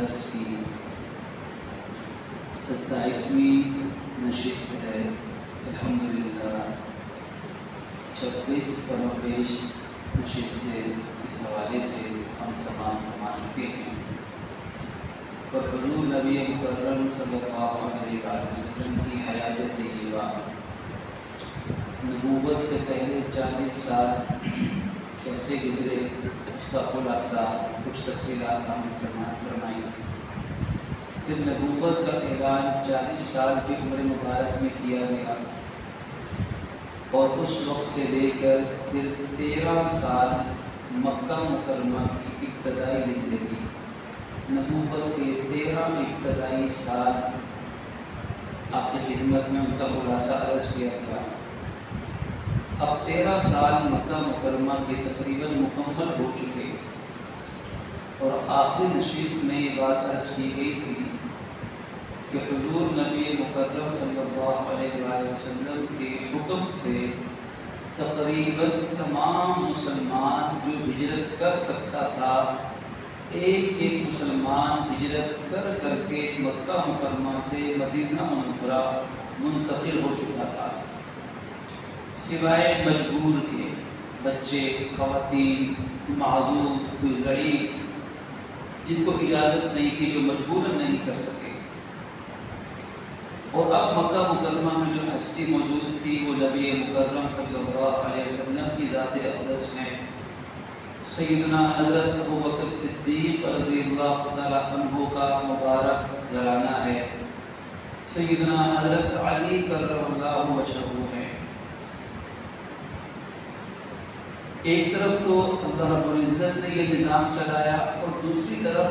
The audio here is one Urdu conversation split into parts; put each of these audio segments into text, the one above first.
درس کی 27ویں نشست ہے۔ الحمدللہ 26 کم و بیش نشستیں اس حوالے سے ہم سماعت فرما چکے ہیں، اور حضور نبی مکرم صلی اللہ علیہ وآلہ وسلم کی حیات طیبہ، نبوت سے پہلے 40 سال کیسے گزرے اس کا خلاصہ کچھ تفصیلات ہم نے سماعت فرمائی۔ پھر نبوت کا اعلان 40 سال کی عمر مبارک میں کیا گیا، اور اس وقت سے لے کر پھر 13 سال مکہ مکرمہ کی ابتدائی زندگی، نبوت کے 13 ابتدائی سال آپ کی خدمت میں ان کا خلاصہ عرض کیا تھا۔ اب 13 سال مکہ مکرمہ کے تقریباً مکمل ہو چکے، اور آخری نشست میں یہ بات عرض کی گئی تھی کہ حضور نبی مکرم صلی اللہ علیہ وآلہ وسلم کے حکم سے تقریباً تمام مسلمان جو ہجرت کر سکتا تھا، ایک ایک مسلمان ہجرت کر کر کے مکہ مکرمہ سے مدینہ منورہ منتقل ہو چکا تھا، سوائے مجبور کے، بچے، خواتین، معذور، کوئی ضعیف جن کو اجازت نہیں تھی، جو مجبوراً نہیں کر سکے۔ اور اب مکہ مکرمہ میں جو ہستی موجود تھی وہ نبی مکرم صلی اللہ علیہ وسلم کی ذات اقدس میں سیدنا حضرت ابوبکر صدیق رضی اللہ تعالیٰ عنہ کا مبارک گھرانہ ہے، سیدنا حضرت علی کرم اللہ وجہہ ہے۔ ایک طرف تو اللہ رب العزت نے یہ نظام چلایا، اور دوسری طرف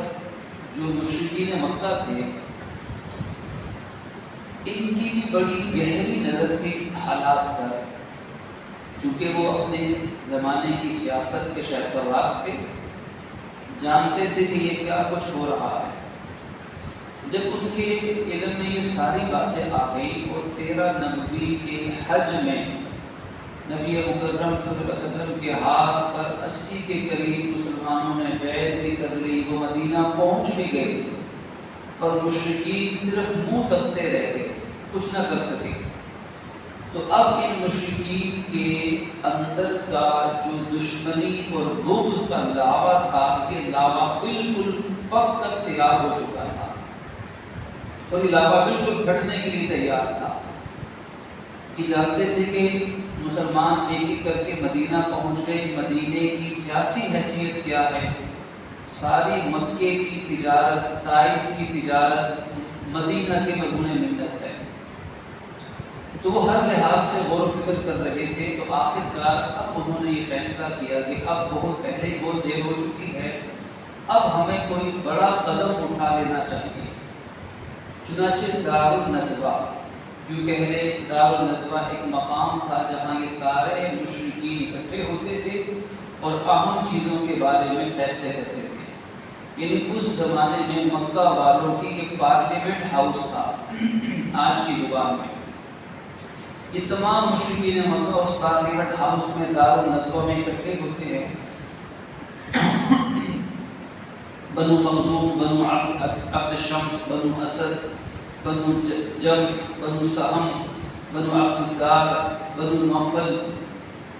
جو مشرکین مکہ تھے ان کی بھی بڑی گہری نظر تھی حالات پر، چونکہ وہ اپنے زمانے کی سیاست کے شہسوار تھے، جانتے تھے کہ یہ کیا کچھ ہو رہا ہے۔ جب ان کے علم میں یہ ساری باتیں آ گئی، اور 13 نبوی کے حج میں نبی مکرم صلی اللہ علیہ وسلم کے ہاتھ پر 80 کے قریب مسلمانوں نے بیعت بھی کر لی، وہ مدینہ پہنچ بھی گئے، اور مشرکین صرف منہ تکتے رہ گئے، کچھ نہ کر سکے۔ تو اب ان مشرکین کے اندر کا جو دشمنی اور بغض کا لاوا تھا، کہ لاوا بالکل پک کر تیار ہو چکا تھا، اور یہ لاوا بالکل پھٹنے کے لیے تیار تھا۔ یہ جانتے تھے کہ مسلمان ایک ایک کر کے مدینہ پہنچ گئے، مدینے کی سیاسی حیثیت کیا ہے، ساری مکے کی تجارت، طائف کی تجارت مدینہ کے مدعون ملت ہے، تو وہ ہر لحاظ سے غور و فکر کر رہے تھے۔ تو آخر کار اب انہوں نے یہ فیصلہ کیا کہ اب بہت پہلے بہت دیر ہو چکی ہے، اب ہمیں کوئی بڑا قدم اٹھا لینا چاہیے۔ چنانچہ دار الندوہ، یوں کہہ لیں دار الندوہ ایک مقام تھا جہاں یہ سارے مشرکین اکٹھے ہوتے تھے اور اہم چیزوں کے بارے میں فیصلے کرتے تھے۔ یعنی اس زمانے میں مکہ والوں کی ایک پارلیمنٹ ہاؤس تھا آج کی زبان میں۔ یہ تمام مشرکین مکہ اس پارلیمنٹ ہاؤس میں دار الندوہ میں اکٹھے ہوتے ہیں۔ بنو مخزوم، بنو عبد الشمس، بنو اسد، بنو جم، بنو سہم، بنو عبد الدار، بنو نوفل،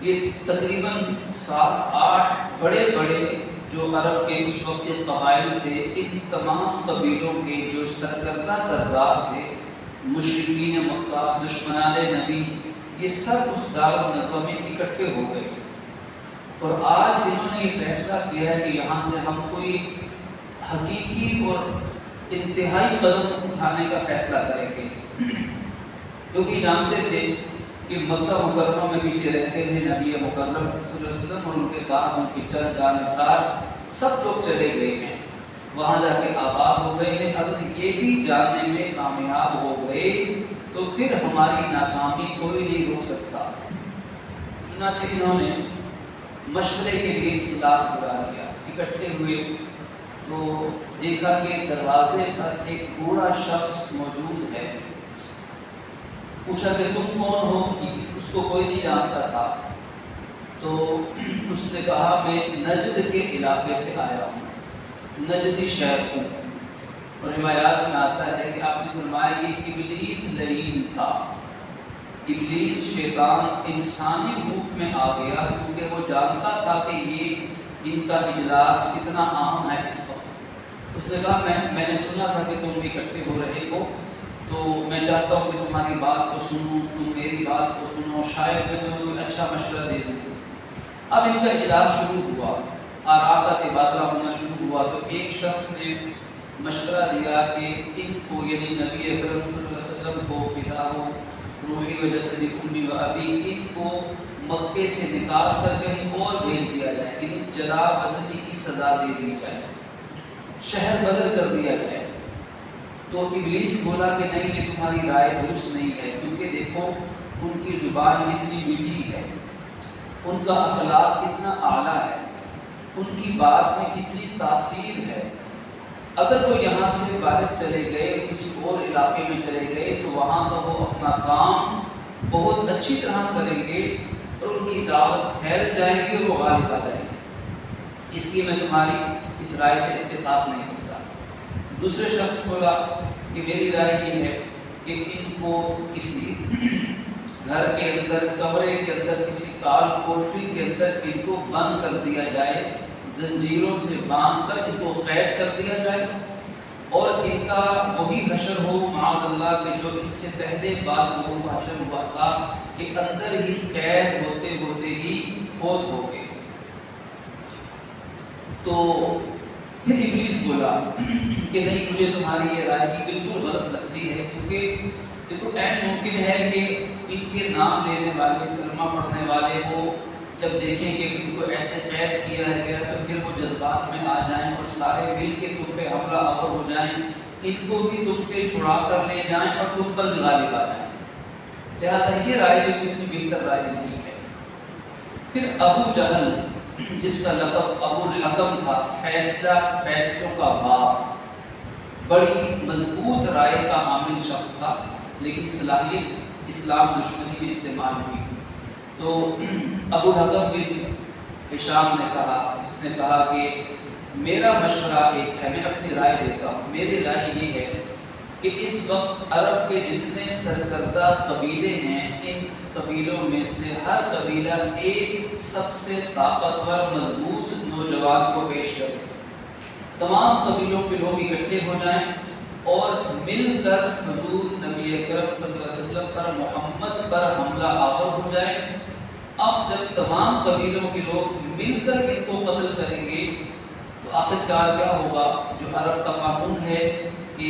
یہ تقریباً 7-8 بڑے بڑے جو عرب کے اس وقت کے قبائل تھے، ان تمام قبیلوں کے جو سرکردہ سردار تھے، مشرکین مکہ، دشمنان نبی، یہ سب اس دار الندوہ میں اکٹھے ہو گئے، اور آج انہوں نے یہ فیصلہ کیا ہے کہ یہاں سے ہم کوئی حقیقی اور انتہائی قدم اٹھانے کا فیصلہ کریں گے، کیونکہ جانتے تھے کہ مکہ مکرمہ میں پیچھے رہتے ہیں نبی مکرم صلی اللہ علیہ وسلم، اور ان کے ساتھ ان کے چند جانثار سب لوگ چلے گئے ہیں، وہاں جا کے آباد ہو گئے ہیں۔ اگر یہ بھی جاننے میں کامیاب ہو گئے تو پھر ہماری ناکامی کوئی نہیں روک سکتا۔ چنانچہ انہوں نے مشورے کے لیے اجلاس بلا لیا، اکٹھے ہوئے تو دیکھا کہ دروازے پر ایک بوڑھا شخص موجود ہے۔ پوچھا کہ تم کون ہو؟ اس کو کوئی نہیں جانتا تھا، تو اس نے کہا میں نجد کے علاقے سے آیا ہوں، نجدی شیخ ہوں۔ اور روایات میں آتا ہے کہ آپ نے فرمایا یہ ابلیس لعین تھا، ابلیس شیطان انسانی روپ میں آ گیا کیونکہ وہ جانتا تھا کہ یہ ان کا اجلاس کتنا اہم ہے اس وقت۔ اس نے کہا میں نے سنا تھا کہ تم اکٹھے ہو رہے ہو، تو میں چاہتا ہوں کہ تمہاری بات کو سنوں، تم میری بات کو سنو، شاید میں تمہیں کوئی اچھا مشورہ دے دوں۔ اب ان کا اجلاس شروع ہوا، آراء کا تبادلہ ہونا شروع ہوا، تو ایک شخص نے مشورہ دیا کہ ان کو یعنی نبی اکرم صلی اللہ علیہ وسلم کو فدا ہو روحی و جسدی امی و ابی، ان کو مکے سے نکال کر کہیں اور بھیج دیا جائے، یعنی جلا بدلی کی سزا دے دی جائے، شہر بدل کر دیا جائے۔ تو ابلیس بولا کہ نہیں، یہ تمہاری رائے درست نہیں ہے، کیونکہ دیکھو ان کی زبان کتنی میٹھی ہے، ان کا اخلاق کتنا اعلیٰ ہے، ان کی بات میں کتنی تاثیر ہے۔ اگر وہ یہاں سے باہر چلے گئے، کسی اور علاقے میں چلے گئے، تو وہاں تو وہ اپنا کام بہت اچھی طرح کریں گے اور ان کی دعوت پھیل جائے گی اور وہ غالب آ جائیں گے، اس لیے میں تمہاری اس رائے سے اتفاق نہیں کرتا۔ دوسرے شخص بولا کہ میری رائے یہ ہے کہ ان کو کسی گھر کے اندر، کمرے کے اندر، کسی کال کوٹری کے اندر ان کو بند کر دیا جائے، زنجیروں سے باندھ کر ان کو قید کر دیا جائے، اور ان کا وہی حشر ہو معاذ اللہ کہ جو ان سے پہلے بعض لوگوں کا حشر ہوا تھا کہ اندر ہی قید ہوتے ہوتے ہی فوت ہو گئے۔ تو پھر ابلیس بولا کہ نہیں، مجھے تمہاری یہ رائے کی بالکل غلط لگتی ہے، کیونکہ دیکھو عین ممکن ہے کہ ان کے نام لینے والے، کلمہ پڑھنے والے وہ جب دیکھیں کہ ان کو ایسے قید کیا گیا تو پھر وہ جذبات میں آ جائیں اور سارے مل کے تم پہ حملہ آور ہو جائیں، ان کو بھی تم سے چھڑا کر لے جائیں اور تم پر بھی غالب آ جائیں۔ لہٰذا یہ رائے بھی اتنی بہتر رائے نہیں ہے۔ پھر ابو جہل، جس کا لقب ابو الحکم تھا، فیصلوں کا باپ، بڑی مضبوط رائے کا حامل شخص تھا، لیکن صلاحیت اسلام دشمنی میں استعمال ہوئی۔ تو ابو الحکم بن ہشام نے کہا، اس نے کہا کہ میرا مشورہ ایک ہے، میں اپنی رائے دیتا ہوں، میری رائے یہ ہے کہ اس وقت عرب کے جتنے سرکردہ قبیلے ہیں، ان قبیلوں میں سے ہر قبیلہ ایک سب سے طاقتور مضبوط نوجوان کو پیش کرے، تمام قبیلوں کے لوگ اکٹھے ہو جائیں اور مل کر حضور نبی اکرم صلی اللہ علیہ وسلم پر، محمد پر حملہ آور ہو جائے۔ اب جب تمام قبیلوں کے لوگ مل کر ان کو قتل کریں گے تو آخرکار کیا ہوگا؟ جو عرب کا قانون ہے کہ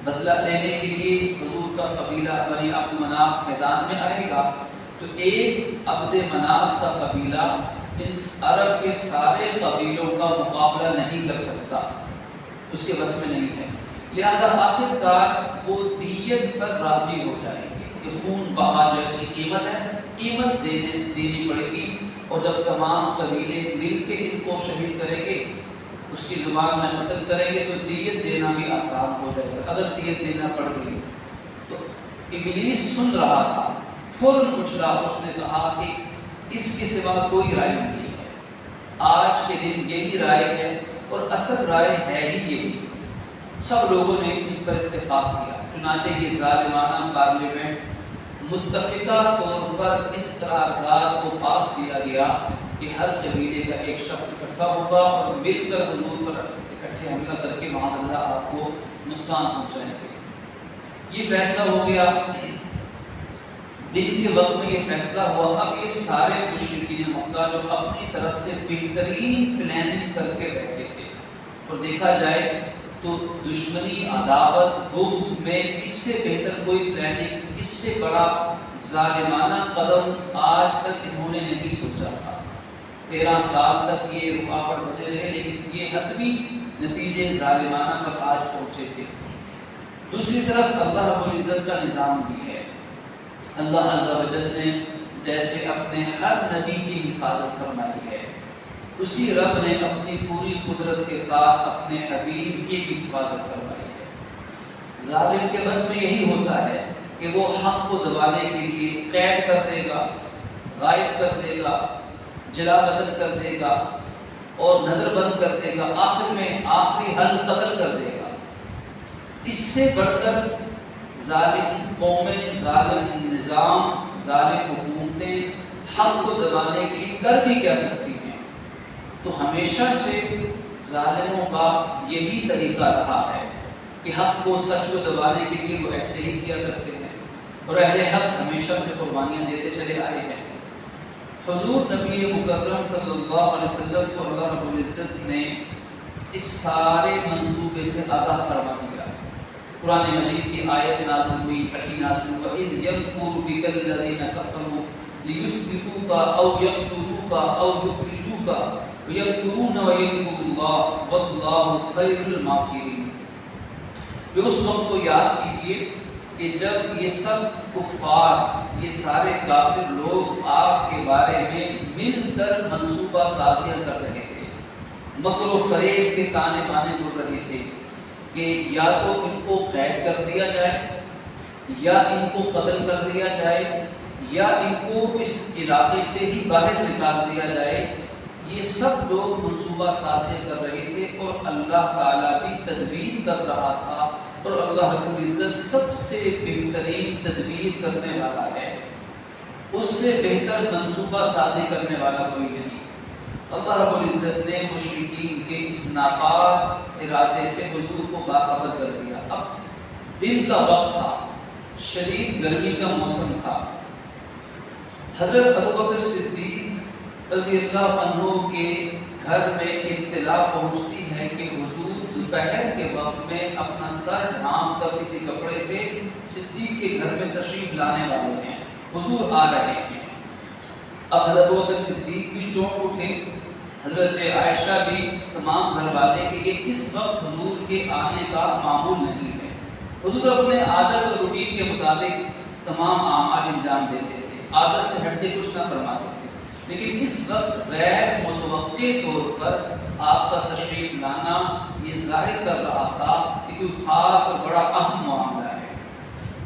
بدلہ لینے کے لیے حضور کا قبیلہ بنی عبد مناف میدان میں آئے گا، تو ایک عبد مناف کا قبیلہ اس عرب کے سارے قبیلوں کا مقابلہ نہیں کر سکتا، اس کے بس میں نہیں ہے، لہذا آخرکار وہ دیت پر راضی ہو جائیں گے کہ خون بہا جو اس کی قیمت ہے، قیمت دینی پڑے گی، اور جب تمام قبیلے مل کے ان کو شہید کریں گے، اس کی زبان میں قتل کریں گے، تو دیت دینا بھی آسان ہو جائے گا۔ اگر دیت دینا پڑ گئی تو ابلیس سن رہا تھا، فوراً اچھلا، اس نے کہا کہ اس کے سوا کوئی رائے نہیں ہے، آج کے دن یہی رائے ہے اور اصل رائے ہے ہی یہی۔ سب لوگوں نے اس پر اتفاق کیا، چنانچہ یہ ظالمانہ پارلیمنٹ متفقہ طور پر اس قرارداد کو پاس کیا گیا کہ ہر قبیلے کا ایک شخص اکٹھا ہوگا اور مل کر حضور پر اکٹھے حملہ کر کے معاذ اللہ آپ کو نقصان پہنچائیں گے۔ یہ فیصلہ ہو گیا، دن کے وقت میں یہ فیصلہ ہوا۔ اب یہ سارے مشرکین مکہ جو اپنی طرف سے بہترین پلاننگ کر کے بیٹھے تھے، اور دیکھا جائے تو دشمنی، عداوت، بغض میں اس سے بہتر کوئی پلاننگ، اس سے بڑا ظالمانہ قدم آج تک انہوں نے نہیں سوچا تھا۔ 13 سال تک یہ رکاوٹ بنے رہے، لیکن یہ حتمی نتیجے ظالمانہ پر آج پہنچے تھے۔ دوسری طرف اللہ رب العزت کا نظام بھی ہے۔ اللہ عز و جل نے جیسے اپنے ہر نبی کی حفاظت فرمائی ہے، اسی رب نے اپنی پوری قدرت کے ساتھ اپنے حبیب کی بھی حفاظت فرمائی ہے۔ ظالم کے بس میں یہی ہوتا ہے کہ وہ حق کو دبانے کے لیے قید کر دے گا، غائب کر دے گا، جلا بدل کر دے گا اور نظر بند کر دے گا، آخر میں آخری حل قتل کر دے گا۔ اس سے بڑھ کر ظالم قومیں، ظالم نظام، ظالم حکومتیں حق کو دبانے کے لیے کر بھی کیا سکتی ہیں؟ تو ہمیشہ سے ظالموں کا یہی طریقہ رہا ہے کہ حق کو، سچ کو دبانے کے لیے وہ ایسے ہی کیا کرتے ہیں، اور اہل حق ہمیشہ سے قربانیاں دیتے چلے آئے ہیں۔ حضور نبی مکرم صلی اللہ علیہ وسلم کو اللہ رب العزت نے اس سارے منصوبے سے آگاہ فرما دیا۔ قرآن مجید کی آیت نازل ہوئی، وحی نازل ہوئی، وَإِذْ يَمْكُرُ بِكَ الَّذِينَ كَفَرُوا لِيُثْبِتُوكَ أَوْ يَقْتُلُوكَ أَوْ يُخْرِجُوكَ وَيَمْكُرُونَ وَيَمْكُرُ اللَّهُ وَاللَّهُ خَيْرُ الْمَاكِرِينَ۔ کہ اس وقت کو یاد کیجئے کہ جب یہ سب کفار، یہ سارے کافر لوگ آپ کے بارے میں مل کر منصوبہ سازیاں کر رہے تھے، مکر و فریب کے تانے بانے بول رہے تھے کہ یا تو ان کو قید کر دیا جائے، یا ان کو قتل کر دیا جائے، یا ان کو اس علاقے سے ہی باہر نکال دیا جائے۔ یہ سب لوگ منصوبہ سازیاں کر رہے تھے، اور اللہ تعالیٰ بھی تدبیر کر رہا تھا، اور اللہ رب العزت سب سے بہترین تدبیر کرنے والا ہے، اس سے بہتر منصوبہ سازی کرنے والا کوئی نہیں۔ اللہ رب العزت نے مشرکین کے اس ناپاک ارادے سے حضور کو باخبر کر دیا۔ اب دن کا وقت تھا، شدید گرمی کا موسم تھا، حضرت ابوبکر صدیق رضی اللہ عنہ کے گھر میں اطلاع پہنچتی ہے کہ حضور دوپہر کے وقت میں اپنا سر ڈھانپ کر کسی کپڑے سے صدیق کے گھر میں تشریف لانے والے ہیں، حضور آ رہے ہیں۔ اب حضرت ابوبکر صدیق بھی چونک اٹھے، حضرت عائشہ بھی، تمام گھر والے کہ یہ اس وقت حضور کے آنے کا معمول نہیں ہے۔ حضور اپنے عادت اور روٹین کے مطابق تمام اعمال انجام دیتے تھے، عادت سے ہٹ کے کچھ نہ فرماتے تھے، لیکن اس وقت غیر متوقع طور پر آپ کا تشریف لانا یہ ظاہر کر رہا تھا کہ کوئی خاص اور بڑا اہم معاملہ ہے۔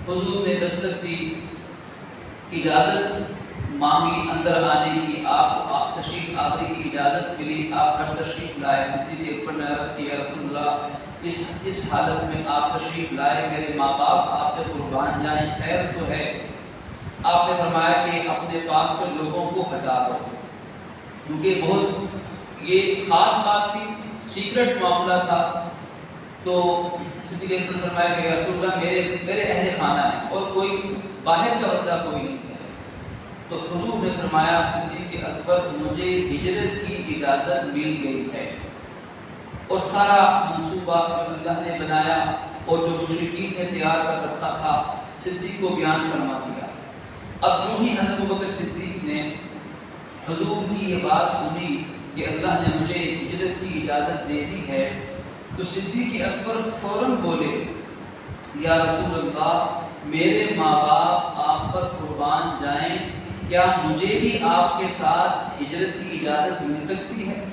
حضور نے دستک دی، اجازت مانگی اندر آنے کی، آپ کو تشریف آوری کی اجازت ملی، آپ گھر تشریف لائے۔ صدیق اکبر نے عرض کیا، رسول اللہ اس حالت میں آپ تشریف لائے، میرے ماں باپ آپ پہ قربان جائیں، خیر تو ہے۔ آپ نے فرمایا کہ اپنے پاس سے لوگوں کو ہٹا دو، کیونکہ بہت یہ خاص بات تھی، سیکرٹ معاملہ تھا۔ تو صدیق اکبر نے فرمایا کہ رسول اللہ میرے اہل خانہ ہیں، اور کوئی باہر کا بندہ کوئی نہیں ہے۔ تو حضور نے فرمایا، صدیق اکبر مجھے ہجرت کی اجازت مل گئی ہے، اور سارا منصوبہ جو اللہ نے بنایا اور جو مشرکین نے تیار کر رکھا تھا صدیق کو بیان فرما دیا۔ اب جو ہی حضرت ابوبکر صدیق نے حضور کی یہ بات سنی کہ اللہ نے مجھے ہجرت کی اجازت دے دی ہے، تو صدیق اکبر فوراً بولے، یا رسول اللہ میرے ماں باپ آپ پر قربان جائیں، کیا مجھے بھی آپ کے ساتھ ہجرت کی اجازت مل سکتی ہے؟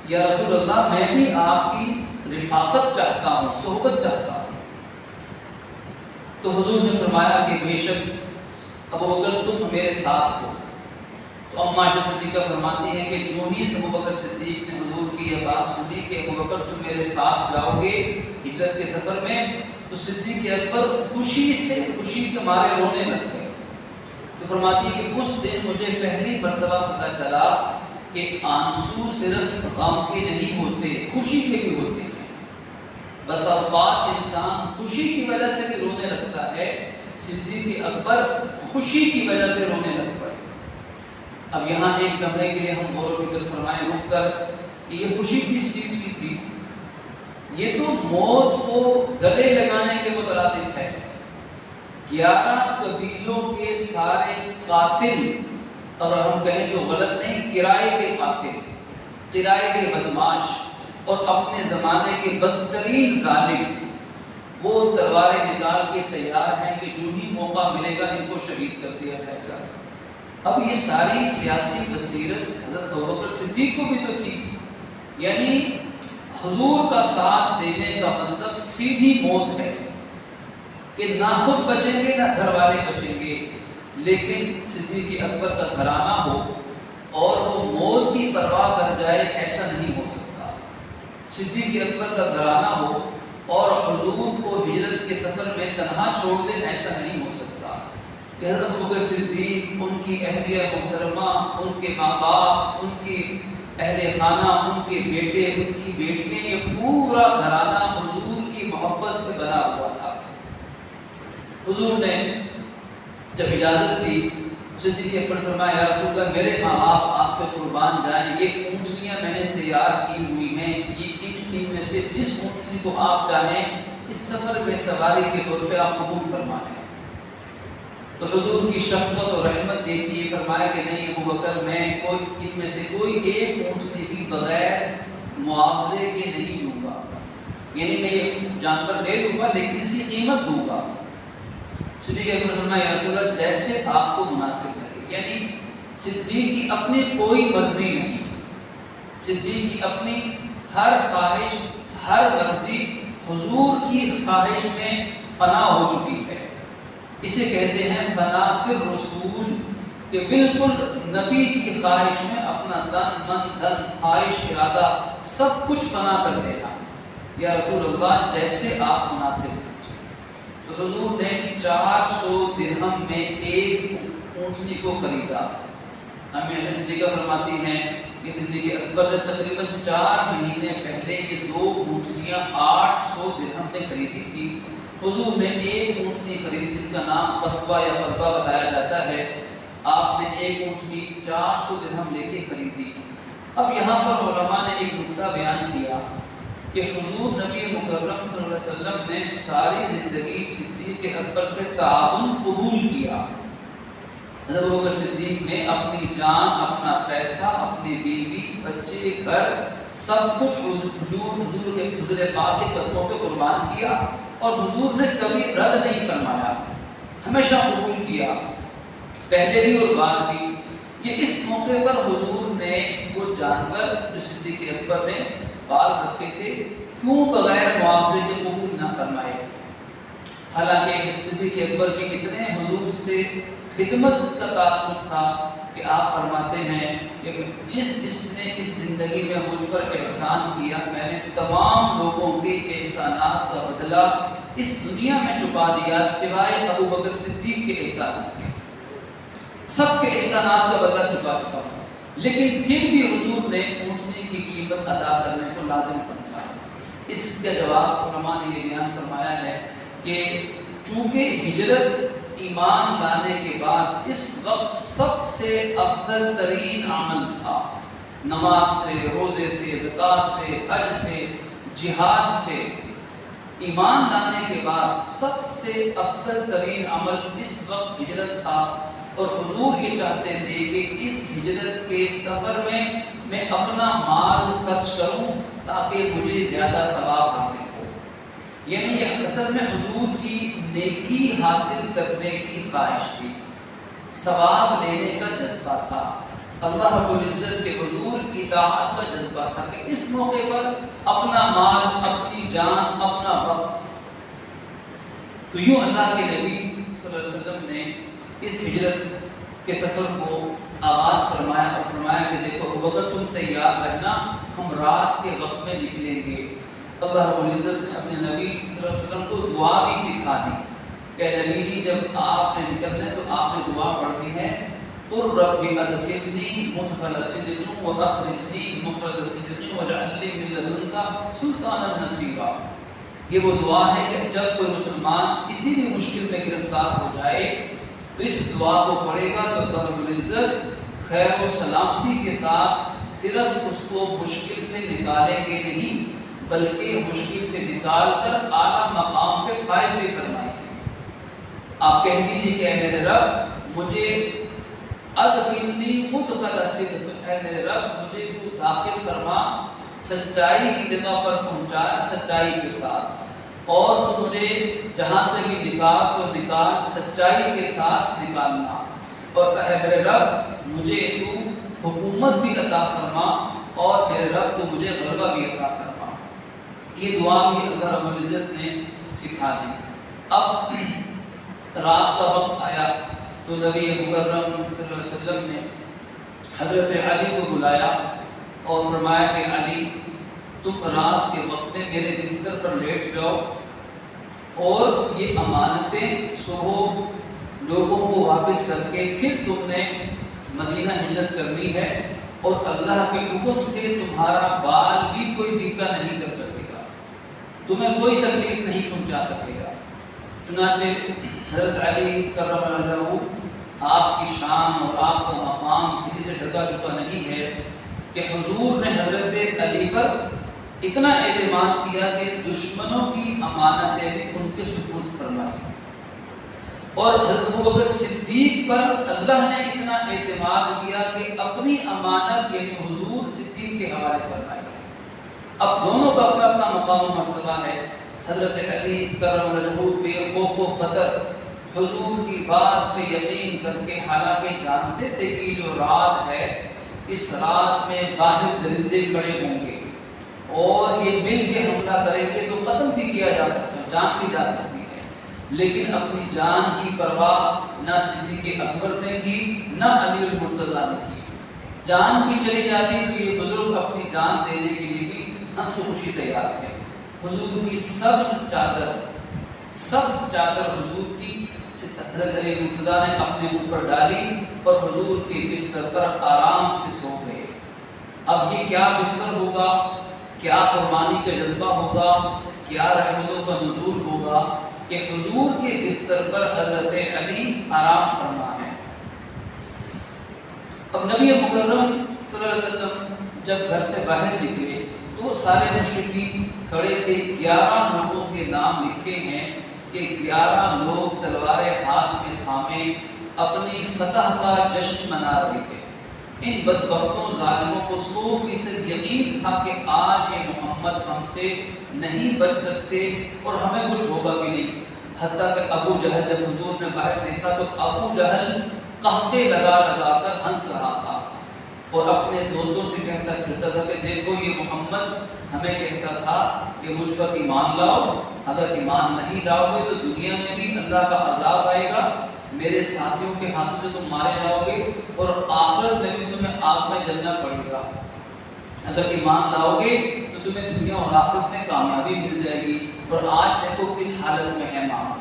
یا رسول اللہ میں بھی آپ کی رفاقت چاہتا ہوں، صحبت چاہتا ہوں۔ تو حضور نے فرمایا کہ بے شک ابوبکر تم میرے ساتھ ہو۔ تو اما عائشہ صدیقہ فرماتی ہیں کہ جو ہی ابوبکر صدیق نے حضور کی یہ بات سنی کہ ابوبکر تم میرے ساتھ جاؤ گے ہجرت کے سفر میں، تو صدیق اکبر خوشی کے مارے رونے لگ گئے۔ تو فرماتی ہے کہ اس دن مجھے پہلی مرتبہ پتہ چلا کہ آنسو صرف غم کے نہیں ہوتے، خوشی کے بھی ہوتے ہیں۔ بس اوقات انسان خوشی کی وجہ سے بھی رونے لگتا ہے، صدیق اکبر خوشی کی وجہ سے رونے لگ پڑے۔ اب یہاں ایک لمحے کے لیے ہم غور و فکر فرمائیں رک کر کہ یہ خوشی کس چیز کی تھی؟ یہ تو موت کو گلے لگانے کے مترادف ہے۔ 11 قبیلوں کے سارے قاتل، اور ہم کہیں تو غلط نہیں، کرائے کے قاتل، کرائے کے بدماش اور اپنے زمانے کے بدترین ظالم، وہ تلواریں نکال کے تیار ہیں کہ جو ہی موقع ملے گا ان کو شہید کر دیا جائے گا۔ اب یہ ساری سیاسی بصیرت حضرت ابوبکر صدیق کو بھی تو تھی، یعنی حضور کا ساتھ دینے کا مطلب سیدھی موت ہے کہ نہ خود بچیں گے نہ گھر والے بچیں گے، لیکن صدیق اکبر کا گھرانہ ہو اور وہ موت کی پرواہ کر جائے، ایسا نہیں ہو سکتا۔ صدیق اکبر کا گھرانہ ہو اور حضور کو ہجرت کے سفر میں تنہا چھوڑ دیں، ایسا نہیں ہو سکتا کہ حضرت ابوبکر صدیق، ان کی اہلیہ محترمہ، ان کے ماں باپ، ان کی اہل خانہ، ان کے بیٹے، ان کی بیٹیاں، یہ پورا گھرانہ حضور کی محبت سے بنا ہوا تھا۔ حضور نے جب اجازت دی، صدیق اکبر فرمایا یا رسول اللہ میرے ماں باپ آپ پہ قربان جائیں، یہ اونٹنیاں میں نے تیار کی ہوئی ہیں، یہ ان میں سے جس اونٹنی کو آپ چاہیں اس سفر میں سواری کے طور پہ آپ قبول فرما لیں۔ تو حضور کی شفقت اور رحمت دیکھیے، فرمایا کہ نہیں ابوبکر، میں ان میں سے کوئی ایک اونٹنی بھی بغیر معاوضے کے نہیں لوں گا، یعنی میں یہ جانور لے لوں گا لیکن اس کی قیمت دوں گا۔ صدیق اکبر فرمایا یا رسول اللہ جیسے آپ کو مناسب لگے، یعنی صدیق کی اپنی کوئی مرضی نہیں، صدیق کی اپنی ہر خواہش، ہر مرضی حضور کی خواہش میں فنا ہو چکی ہے۔ اسے کہتے ہیں فنا فی الرسول، کہ بالکل نبی کی خواہش میں اپنا تن من دھن خواہش ارادہ سب کچھ فنا کر دینا۔ یا رسول اللہ جیسے آپ مناسب سمجھیں۔ تو حضور نے 400 درہم میں ایک اونٹنی کو خریدا۔ ہمیں صدیقہ فرماتی ہیں کہ صدیق اکبر نے تقریباً 4 مہینے پہلے یہ 2 اونٹنیاں 800 درہم میں خریدی تھی۔ حضور نے ایک اونٹنی خریدی جس کا نام قصبہ یا قصبہ بتایا جاتا ہے، آپ نے ایک اونٹنی 400 درہم لے کے خریدی۔ اب یہاں پر علماء نے ایک نکتہ بیان کیا کہ حضور نبی مکرم صلی اللہ علیہ وسلم نے ساری زندگی صدیق اکبر سے تعاون قبول کیا۔ حضرت ابوبکر صدیق نے اپنی جان، اپنا پیسہ، اپنی بیوی، بچے، گھر سب کچھ حضور کے حضور پاک کے قدموں پہ قربان کیا، اور حضور نے کبھی رد نہیں فرمایا، ہمیشہ قبول کیا، پہلے بھی اور بعد بھی۔ یہ اس موقع پر حضور نے وہ جانور جو صدیق اکبر نے پال رکھے تھے کیوں بغیر معاوضے کے قبول نہ فرمائے؟ حالانکہ صدیق اکبر کے اتنے حضور سے خدمت کا تعلق تھا کہ آپ فرماتے ہیں کہ جس نے اس زندگی میں مجھ پر احسان کیا، میں نے تمام لوگوں کے احسانات کا بدلہ اس دنیا میں چکا دیا سوائے ابوبکر صدیق کے احسانات کے، سب کے احسانات کا بدلہ چکا ہوں، لیکن پھر بھی حضور نے اونٹنی کی قیمت ادا کرنے کو لازم سمجھا۔ اس کا جواب علماء نے یہ بیان فرمایا ہے کہ چونکہ ہجرت ایمان لانے کے بعد اس وقت سب سے افضل ترین عمل تھا، نماز سے، روزے سے، زکوٰۃ سے، حج سے، جہاد سے، ایمان لانے کے بعد سب سے افضل ترین عمل اس وقت ہجرت تھا، اور حضور یہ چاہتے تھے کہ اس ہجرت کے سفر میں اپنا مال خرچ کروں تاکہ مجھے زیادہ ثواب حاصل ہو۔ یعنی یہ اصل میں حضور کی نیکی حاصل کرنے کی خواہش تھی، ثواب لینے کا جذبہ تھا، اللہ رب العزت کے حضور اطاعت کا جذبہ تھا کہ اس موقع پر اپنا مال، اپنی جان، اپنا وقت۔ تو یوں اللہ کے نبی صلی اللہ علیہ وسلم نے اس ہجرت کے سفر کو آغاز فرمایا اور فرمایا کہ دیکھو ابوبکر تم تیار رہنا، ہم رات کے وقت میں نکلیں گے۔ اللہ رب العزت نے اپنے نبی صلی اللہ علیہ وسلم کو دعا بھی سکھا دی کہ نبی جی جب آپ نے نکلنا ہے تو آپ نے دعا پڑھ دی ہے، قُلْ رَبِّ أَدْخِلْنِي مُدْخَلَ صِدْقٍ وَأَخْرِجْنِي مُخْرَجَ صِدْقٍ وَاجْعَل لِّي مِن لَّدُنكَ سُلْطَانًا نَصِيرًا۔ یہ وہ دعا ہے کہ جب کوئی مسلمان کسی بھی مشکل میں گرفتار ہو جائے تو اس دعا کو پڑھے گا تو اللہ رب العزت خیر و سلامتی کے ساتھ صرف اس کو مشکل سے نکالیں گے نہیں بلکہ مشکل سے نکال کر اعلیٰ مقام پہ فائز بھی فرمائیں گے۔ آپ کہہ دیجیے کہ اے میرے رب مجھے ادخلنی مدخل صدق، اے میرے رب مجھے تو داخل فرما سچائی کی جگہ پر پہنچا، سچائی کے ساتھ، اور تو مجھے جہاں سے بھی نکال تو نکال سچائی کے ساتھ نکالنا، اور اے میرے رب مجھے تو حکومت بھی عطا فرما، اور میرے رب تو مجھے غلبہ بھی عطا فرما۔ یہ دعا بھی اللہ رب العزت نے سکھا دی۔ اب رات کا وقت آیا تو نبی مکرم صلی اللہ علیہ وسلم نے حضرت علی کو بلایا اور فرمایا کہ علی تم رات کے وقت میں میرے بستر پر لیٹ جاؤ اور یہ امانتیں صبح لوگوں کو واپس کر کے پھر تم نے مدینہ ہجرت کرنی ہے، اور اللہ کے حکم سے تمہارا بال بھی کوئی بیکا نہیں کر سکے گا، تمہیں کوئی تکلیف نہیں پہنچا سکے گا۔ چنانچہ حضرت علی کرم اللہ وجہہ آپ کی شان اور آپ کا مقام کسی سے ڈھکا چھپا نہیں ہے کہ حضور نے حضرت علی پر اتنا اعتماد کیا کہ دشمنوں کی امانتیں بھی ان کے سپرد فرمائی، اور حضرت ابوبکر صدیق پر اللہ نے اتنا اعتماد کیا کہ اپنی امانت یعنی حضور صدیق کے حوالے فرمائی۔ اب دونوں کا اپنا اپنا مقام و مرتبہ ہے۔ حضرت علی کرم وجہہ بے خوف و خطر حضور کی بات پہ یقین کر کے، حالانکہ جانتے تھے کہ جو رات ہے اس رات میں باہر درندے کھڑے ہوں گے اور یہ مل کے حملہ کریں گے تو قتل بھی کیا جا سکتا ہے، جان بھی جا سکتی ہے، لیکن اپنی جان کی پرواہ نہ صدیق اکبر نے کی نہ علی المرتضیٰ نے کی۔ جان بھی چلی جاتی تو یہ بزرگ اپنی جان دینے کے لیے بھی ہنس خوشی تیار تھے۔ حضور کی سبز چادر حضور کی حضرت علی المرتضیٰ نے اپنے اوپر ڈالی اور حضور کے بستر پر آرام سے سو گئے۔ اب یہ کیا بستر ہوگا، کیا قربانی کا جذبہ ہوگا، کیا رحمتوں کا نزول ہوگا کہ حضور کے بستر پر حضرت علی آرام فرما ہے۔ اب نبی مکرم صلی اللہ علیہ وسلم جب گھر سے باہر نکلے تو سارے مشرکین کھڑے تھے۔ 11 لوگوں کے نام لکھے ہیں کہ 11 لوگ تلواریں ہاتھ میں تھامے اپنی فتح کا جشن منا رہے تھے۔ ان بدبختوں ظالموں کو 100% یقین تھا کہ آج یہ محمد ہم سے نہیں بچ سکتے اور ہمیں کچھ ہوگا بھی نہیں۔ حتیٰ کہ ابو جہل جب حضور نے باہر دیکھا تو ابو جہل قہقہے لگا کر ہنس رہا تھا اور اپنے دوستوں سے کہتا پھرتا تھا کہ دیکھو یہ محمد ہمیں کہتا تھا کہ مجھ پر ایمان لاؤ، اگر ایمان نہیں لاؤ گے تو دنیا میں بھی اللہ کا عذاب آئے گا، میرے ساتھیوں کے ہاتھوں سے تم مارے جاؤ گے اور آخرت میں بھی تمہیں آگ میں جلنا پڑے گا۔ اگر ایمان لاؤ گے تو تمہیں دنیا اور آخرت میں کامیابی مل جائے گی، اور آج دیکھو کس حالت میں ہے معاذ۔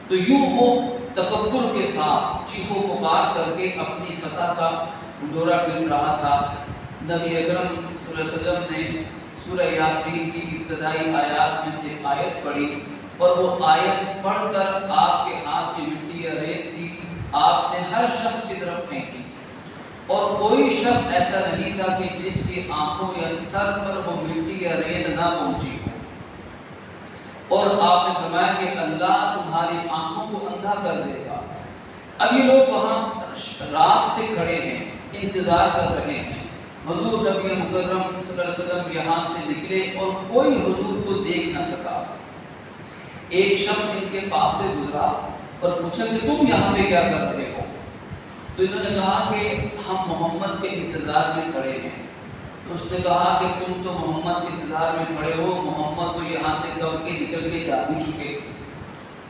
تو یوں وہ تکبر کے ساتھ چیخو پکار کر کے اپنی فتح کا دورہ پھر رہا تھا۔ نبی اکرم صلی اللہ علیہ وسلم نے سورہ یاسین کی ابتدائی آیات میں سے آیت پڑھی، اور وہ آیت پڑھ کر آپ کے ہاتھ میں مٹی یا ریت تھی، آپ نے ہر شخص کی طرف پھینکی، اور کوئی شخص ایسا نہیں تھا کہ جس کی آنکھوں یا سر پر وہ مٹی یا ریت نہ پہنچی ہو، اور آپ نے فرمایا کہ اللہ تمہاری آنکھوں کو اندھا کر دے گا۔ اب یہ لوگ وہاں رات سے کھڑے ہیں، انتظار کر رہے ہیں۔ حضور نبی مکرم صلی اللہ علیہ وسلم یہاں سے نکلے اور کوئی حضور کو دیکھ نہ سکا۔ ایک شخص ان کے پاس سے گزرا اور پوچھا کہ تم یہاں پہ کیا کر رہے ہو؟ تو انہوں نے کہا کہ ہم محمد کے انتظار میں کھڑے ہیں۔ تو اس نے کہا کہ تم تو محمد کے انتظار میں کھڑے ہو، محمد تو یہاں سے کب کے نکل کے جا بھی چکے۔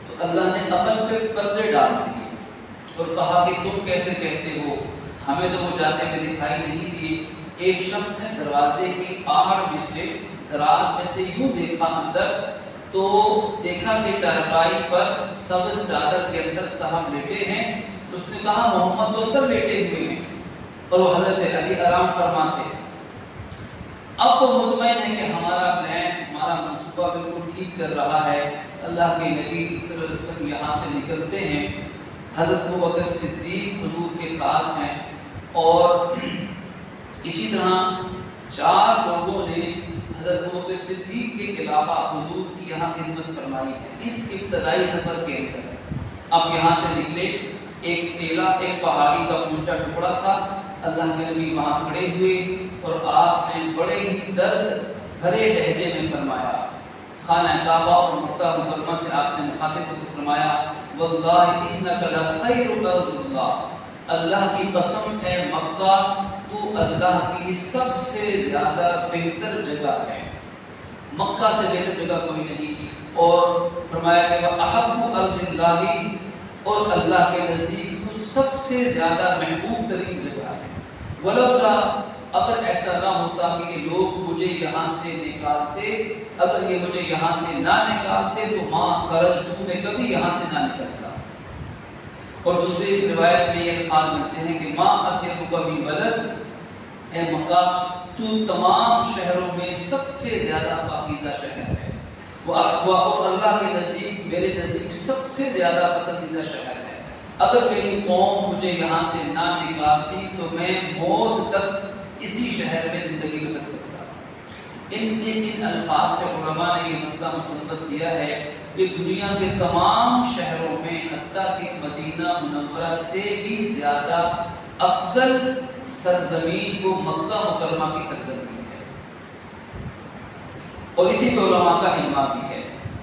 تو اللہ نے عمل پہ پردے ڈال دیے اور کہا کہ تم کیسے کہتے ہو، ہمیں تو وہ جاتے ہوئے دکھائی نہیں دیے۔ ایک شخص نے دروازے کی آڑ میں سے دراز میں سے یوں دیکھا اندر، تو دیکھا کہ چارپائی پر سبز چادر کے اندر صاحب لیٹے ہیں۔ تو اس نے کہا محمد تو اندر لیٹے ہوئے ہیں اور وہ حضرت علی آرام فرماتے ہیں۔ اب وہ مطمئن ہے کہ ہمارا پلان، ہمارا منصوبہ بالکل ٹھیک چل رہا ہے۔ اللہ کے نبی صلی اللہ علیہ وسلم یہاں سے نکلتے ہیں، حضرت ابوبکر صدیق حضور کے ساتھ ہیں، اور اسی طرح 4 لوگوں نے حضرت ابوبکر صدیق کے علاوہ حضور کی یہاں خدمت فرمائی ہے اس ابتدائی سفر کے اندر۔ اب یہاں سے نکلے، ایک ٹیلا، ایک پہاڑی کا اونچا ٹکڑا تھا، اللہ کے نبی وہاں کھڑے ہوئے اور آپ نے بڑے ہی درد بھرے لہجے میں فرمایا، خانہ کعبہ اور مکہ مکرمہ سے آپ نے مخاطب کو فرمایا واللہ انک لخیر ارض اللہ، اللہ کی قسم ہے مکہ تو اللہ کی سب سے زیادہ بہتر جگہ ہے، مکہ سے بہتر جگہ کوئی نہیں۔ اور فرمایا کہ احب ارض اللہ، اور اللہ کے نزدیک سب سے زیادہ محبوب ترین جگہ ہے۔ ولولا، اگر ایسا نہ ہوتا کہ یہ لوگ مجھے یہاں سے نکالتے، اگر یہ مجھے یہاں سے نہ نکالتے تو ماں خرجت، میں کبھی یہاں سے نہ نکلتا۔ اور دوسری روایت میں یہ الفاظ ملتے ہیں کہ ماں اطیبک من بلد، اے مکہ تو تمام شہروں میں سب سے زیادہ پاکیزہ شہر ہے، اور اللہ کے نزدیک، میرے نزدیک سب سے زیادہ پسندیدہ شہر ہے۔ اگر میری قوم مجھے یہاں سے نہ نکالتی تو میں موت تک اسی شہر میں زندگی بسر کرتا۔ ان الفاظ سے علماء نے یہ مسئلہ مستنبط کیا ہے کہ دنیا کے تمام شہروں میں حتیٰ کہ مدینہ منورہ سے بھی زیادہ افضل سرزمین کو مکہ مکرمہ کی سرزمین ہے، اور اسی پہ علماء کا اجماع بھی ہے۔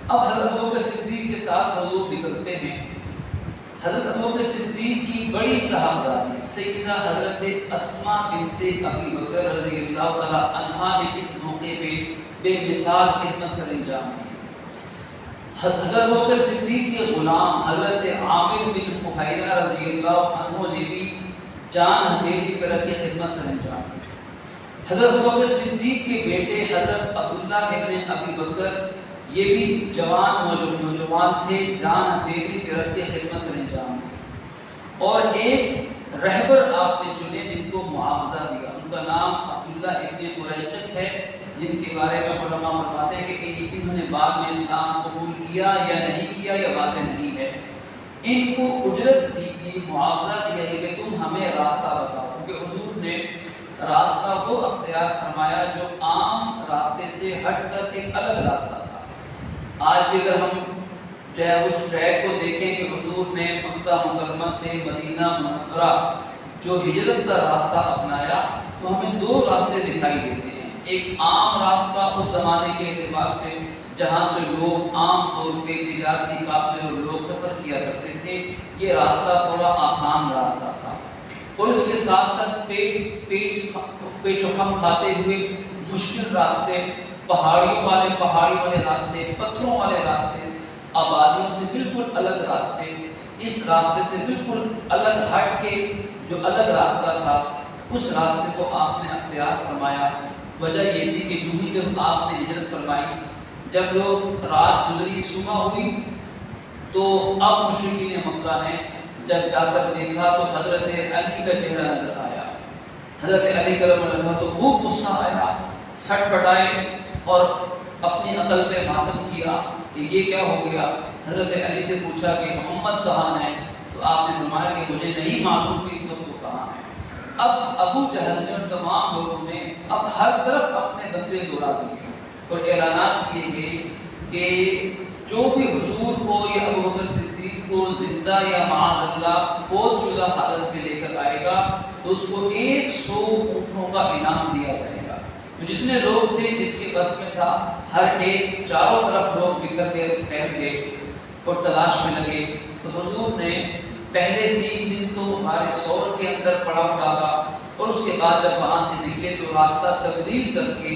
اب حضرت ابوبکر صدیق کے ساتھ حضور نکلتے ہیں۔ حضرت ابوبکر صدیق کی بڑی صاحبزادی سیدہ حضرت اسماء بنت ابی بکر رضی اللہ تعالیٰ عنہا نے اس موقع پہ بے مثال خدمت سر انجام دی۔ حضرت ابوبکر صدیق کے غلام حضرت عامر بن فہیرہ رضی اللہ عنہ نے بھی جان ہتھیلی پر رکھ کے خدمت سر انجام دی۔ حضرت ابوبکر صدیق کے بیٹے حضرت عبداللہ ابن ابی بکر یہ بھی جوان نوجوان تھے، جان ہتھیلی پہ رکھ کے خدمت سر انجام دی۔ اور ایک رہبر آپ نے چنے جن کو معاوضہ دیا، ان کا نام عبداللہ ابن قریقط ہے، جن کے بارے میں علماء فرماتے ہیں کہ انہوں نے بعد میں اسلام قبول کیا یا نہیں کیا یا واضح نہیں ہے۔ ان کو اجرت دی گئی، معاوضہ دیا کہ تم ہمیں راستہ بتاؤ، کیونکہ حضور نے راستہ وہ اختیار فرمایا جو عام راستے سے ہٹ کر ایک الگ راستہ تھا۔ آج بھی اگر ہم جو ہے اس ٹریک کو دیکھیں کہ حضور نے مکہ مکرمہ سے مدینہ منورہ جو ہجرت کا راستہ اپنایا تو ہمیں دو راستے دکھائی دیتے ہیں۔ ایک عام راستہ اس زمانے کے اعتبار سے جہاں سے لوگ عام طور پہ تجارتی قافلے اور لوگ سفر کیا کرتے تھے، یہ راستہ تھوڑا آسان راستہ تھا، اور اس کے ساتھ ساتھ پیچ و خم کھاتے ہوئے مشکل راستے، پہاڑی والے راستے، پتھروں والے راستے، آبادیوں سے بالکل الگ راستے۔ اس راستے سے بالکل الگ ہٹ کے جو الگ راستہ تھا اس راستے کو آپ نے اختیار فرمایا۔ وجہ یہ تھی کہ جو ہی جب آپ نے ہجرت فرمائی، جب لوگ رات گزری، صبح ہوئی، تو اب مشرکین مکہ نے جب جا کر دیکھا تو حضرت علی کا چہرہ نظر آیا۔ حضرت علی کرم اللہ تو خوب غصہ آیا، سٹ پٹائے اور اپنی عقل پہ ماتم کیا کہ یہ کیا ہو گیا۔ حضرت علی سے پوچھا کہ محمد کہاں ہے، تو آپ نے فرمایا کہ مجھے نہیں معلوم کہ اس وقت وہ کہاں ہے۔ اب ابو جہل نے اور تمام لوگوں نے اب ہر طرف اپنے بندے دوڑا دیے اور اعلانات کیے گئے کہ جو بھی حضور کو یا ابوبکر صدیق کو زندہ یا معاذ اللہ فوت شدہ حالت میں لے کر آئے گا تو اس کو 100 اونٹوں کا انعام دیا جائے گا۔ تو جتنے لوگ تھے جس کے بس میں تھا، ہر ایک چاروں طرف لوگ بکھر کے پھیل گئے اور تلاش میں لگے۔ تو حضور نے پہلے 3 دن تو ہمارے سور کے اندر پڑاؤ ڈالا، اور اس کے بعد جب وہاں سے نکلے تو راستہ تبدیل کر کے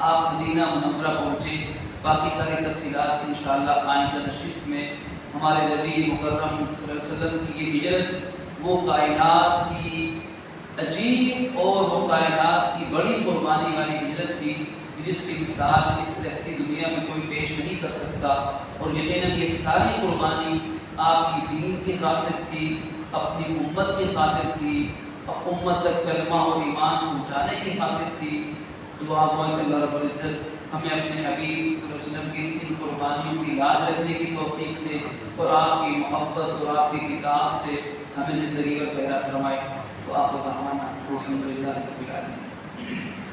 آپ مدینہ منورہ پہنچے۔ باقی ساری تفصیلات انشاءاللہ آئندہ نشست میں ہمارے نبی مکرم صلی اللہ علیہ وسلم کی یہ ہجرت وہ کائنات کی عجیب اور وہ کائنات کی بڑی قربانی والی ہجرت تھی جس کی مثال اس رہتی دنیا میں کوئی پیش نہیں کر سکتا، اور یقیناً یہ ساری قربانی آپ کی دین کی خاطر تھی، اپنی امت کی خاطر تھی، امت تک کلمہ اور ایمان پہنچانے کی خاطر تھی۔ دعا ہو کہ اللہ رب العزت ہمیں اپنے حبیب صلی اللہ علیہ وسلم کی ان قربانیوں کی لاج رکھنے کی توفیق دے، اور آپ کی محبت اور آپ کی اطاعت سے ہمیں زندگی پر پیرا فرمائے۔ وآخر دعوانا الحمد للہ رب العالمین۔